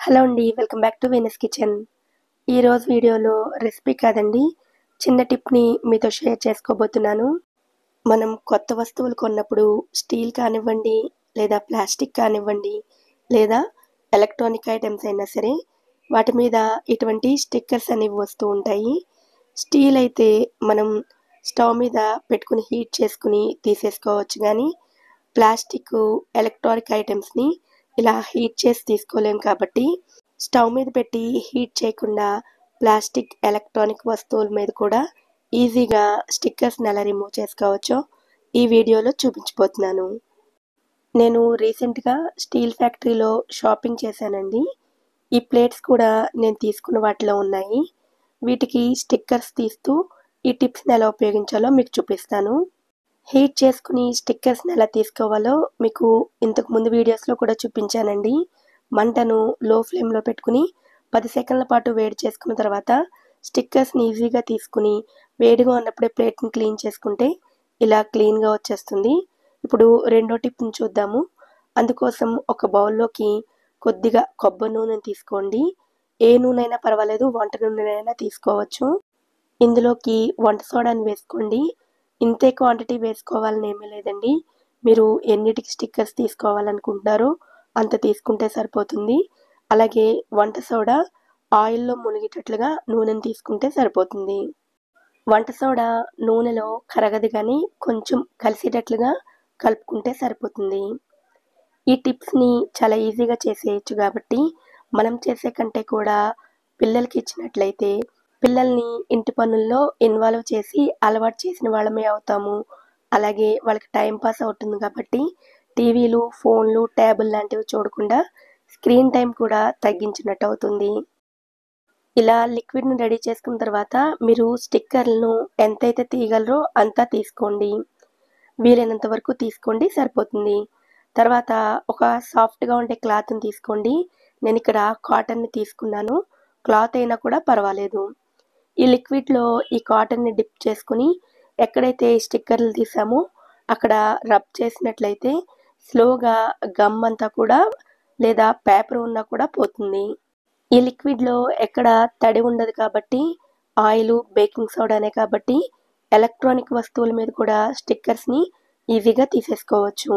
Hello అండి, welcome back to Venus kitchen. ఈరోజు వీడియోలో రెసిపీ కాదండి, చిన్న టిప్ని మీతో షేర్ చేసుకోబోతున్నాను. మనం కొత్త వస్తువులు కొన్నప్పుడు స్టీల్ కానివ్వండి, లేదా ప్లాస్టిక్ కానివ్వండి, లేదా ఎలక్ట్రానిక్ ఐటమ్స్ అయినా సరే వాటి మీద ఇటువంటి స్టిక్కర్స్ అనేవి వస్తూ ఉంటాయి. స్టీల్ అయితే మనం స్టవ్ మీద పెట్టుకుని హీట్ చేసుకుని తీసేసుకోవచ్చు, కానీ ప్లాస్టిక్ ఎలక్ట్రానిక్ ఐటమ్స్ని ఇలా హీట్ చేసి తీసుకోలేం కాబట్టి స్టవ్ మీద పెట్టి హీట్ చేయకుండా ప్లాస్టిక్ ఎలక్ట్రానిక్ వస్తువుల మీద కూడా ఈజీగా స్టిక్కర్స్ని ఎలా రిమూవ్ చేసుకోవచ్చో ఈ వీడియోలో చూపించబోతున్నాను. నేను రీసెంట్గా స్టీల్ ఫ్యాక్టరీలో షాపింగ్ చేశానండి. ఈ ప్లేట్స్ కూడా నేను తీసుకున్న వాటిలో ఉన్నాయి. వీటికి స్టిక్కర్స్ తీస్తూ ఈ టిప్స్ని ఎలా ఉపయోగించాలో మీకు చూపిస్తాను. హీట్ చేసుకుని స్టిక్కర్స్ని ఎలా తీసుకోవాలో మీకు ఇంతకు ముందు వీడియోస్లో కూడా చూపించానండి. మంటను లో ఫ్లేమ్లో పెట్టుకుని 10 సెకండ్ల పాటు వేడి చేసుకున్న తర్వాత స్టిక్కర్స్ని ఈజీగా తీసుకుని వేడిగా ఉన్నప్పుడే ప్లేట్ని క్లీన్ చేసుకుంటే ఇలా క్లీన్గా వచ్చేస్తుంది. ఇప్పుడు రెండో టిప్ని చూద్దాము. అందుకోసం ఒక బౌల్లోకి కొద్దిగా కొబ్బరి నూనెని తీసుకోండి. ఏ నూనె అయినా పర్వాలేదు, వంట నూనెనైనా తీసుకోవచ్చు. ఇందులోకి వంట సోడాని వేసుకోండి. ఇంతే క్వాంటిటీ వేసుకోవాలని ఏమీ లేదండి. మీరు ఎన్నిటికి స్టిక్కర్స్ తీసుకోవాలనుకుంటున్నారో అంత తీసుకుంటే సరిపోతుంది. అలాగే వంట సోడా ఆయిల్లో మునిగేటట్లుగా నూనెని తీసుకుంటే సరిపోతుంది. వంట సోడా నూనెలో కరగదు, కానీ కొంచెం కలిసేటట్లుగా కలుపుకుంటే సరిపోతుంది. ఈ టిప్స్ని చాలా ఈజీగా చేసేయచ్చు కాబట్టి మనం చేసే కంటే కూడా పిల్లలకి ఇచ్చినట్లయితే పిల్లల్ని ఇంటి పనుల్లో ఇన్వాల్వ్ చేసి అలవాటు చేసిన వాళ్ళమే అవుతాము. అలాగే వాళ్ళకి టైం పాస్ అవుతుంది కాబట్టి టీవీలు, ఫోన్లు, ట్యాబుల్ లాంటివి చూడకుండా స్క్రీన్ టైం కూడా తగ్గించినట్టు అవుతుంది. ఇలా లిక్విడ్ని రెడీ చేసుకున్న తర్వాత మీరు స్టిక్కర్లను ఎంతైతే తీయగలరో అంతా తీసుకోండి. వీలైనంత వరకు తీసుకోండి, సరిపోతుంది. తర్వాత ఒక సాఫ్ట్గా ఉండే క్లాత్ని తీసుకోండి. నేను ఇక్కడ కాటన్ని తీసుకున్నాను. క్లాత్ అయినా కూడా పర్వాలేదు. ఈ లిక్విడ్లో ఈ కాటన్ని డిప్ చేసుకుని ఎక్కడైతే స్టిక్కర్లు తీసామో అక్కడ రబ్ చేసినట్లయితే స్లోగా గమ్ అంతా కూడా లేదా పేపర్ ఉన్నా కూడా పోతుంది. ఈ లిక్విడ్లో ఎక్కడ తడి ఉండదు కాబట్టి ఆయిల్, బేకింగ్ సోడానే కాబట్టి ఎలక్ట్రానిక్ వస్తువుల మీద కూడా స్టిక్కర్స్ని ఈజీగా తీసేసుకోవచ్చు.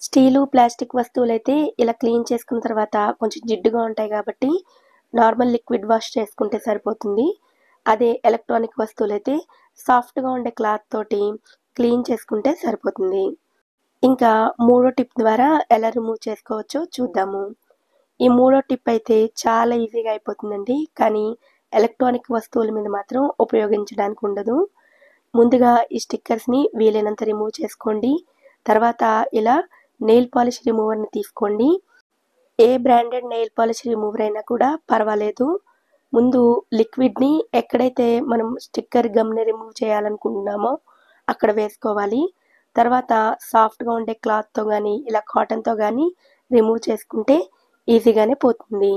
స్టీలు, ప్లాస్టిక్ వస్తువులు అయితే ఇలా క్లీన్ చేసుకున్న తర్వాత కొంచెం జిడ్డుగా ఉంటాయి కాబట్టి నార్మల్ లిక్విడ్ వాష్ చేసుకుంటే సరిపోతుంది. అదే ఎలక్ట్రానిక్ వస్తువులు అయితే సాఫ్ట్గా ఉండే క్లాత్ తోటి క్లీన్ చేసుకుంటే సరిపోతుంది. ఇంకా మూడో టిప్ ద్వారా ఎలా రిమూవ్ చేసుకోవచ్చో చూద్దాము. ఈ మూడో టిప్ అయితే చాలా ఈజీగా అయిపోతుందండి, కానీ ఎలక్ట్రానిక్ వస్తువుల మీద మాత్రం ఉపయోగించడానికి ఉండదు. ముందుగా ఈ స్టిక్కర్స్ని వీలైనంత రిమూవ్ చేసుకోండి. తర్వాత ఇలా నెయిల్ పాలిష్ రిమూవర్ని తీసుకోండి. ఏ బ్రాండెడ్ నెయిల్ పాలిష్ రిమూవర్ అయినా కూడా పర్వాలేదు. ముందు లిక్విడ్ని ఎక్కడైతే మనం స్టిక్కర్ గమ్ని రిమూవ్ చేయాలనుకుంటున్నామో అక్కడ వేసుకోవాలి. తర్వాత సాఫ్ట్గా ఉండే క్లాత్తో కానీ ఇలా కాటన్తో కానీ రిమూవ్ చేసుకుంటే ఈజీగానే పోతుంది.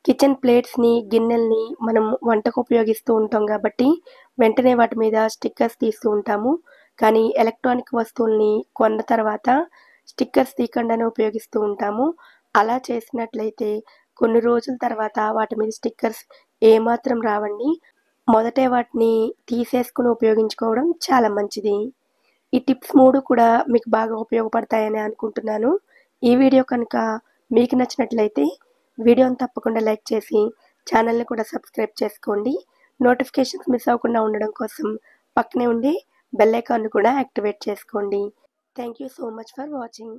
కిచెన్ ప్లేట్స్ని, గిన్నెల్ని మనం వంటకు ఉపయోగిస్తూ ఉంటాం కాబట్టి వెంటనే వాటి మీద స్టిక్కర్స్ తీస్తూ ఉంటాము. కానీ ఎలక్ట్రానిక్ వస్తువుల్ని కొన్న తర్వాత స్టిక్కర్స్ తీయకుండానే ఉపయోగిస్తూ ఉంటాము. అలా చేసినట్లయితే కొన్ని రోజుల తర్వాత వాటి మీద స్టిక్కర్స్ ఏమాత్రం రావండి. మొదటే వాటిని తీసేసుకుని ఉపయోగించుకోవడం చాలా మంచిది. ఈ టిప్స్ 3 కూడా మీకు బాగా ఉపయోగపడతాయని అనుకుంటున్నాను. ఈ వీడియో కనుక మీకు నచ్చినట్లయితే వీడియోని తప్పకుండా లైక్ చేసి ఛానల్ని కూడా సబ్స్క్రైబ్ చేసుకోండి. నోటిఫికేషన్స్ మిస్ అవ్వకుండా ఉండడం కోసం పక్కనే ఉండే బెల్ ఐకాన్ను కూడా యాక్టివేట్ చేసుకోండి. Thank you so much for watching.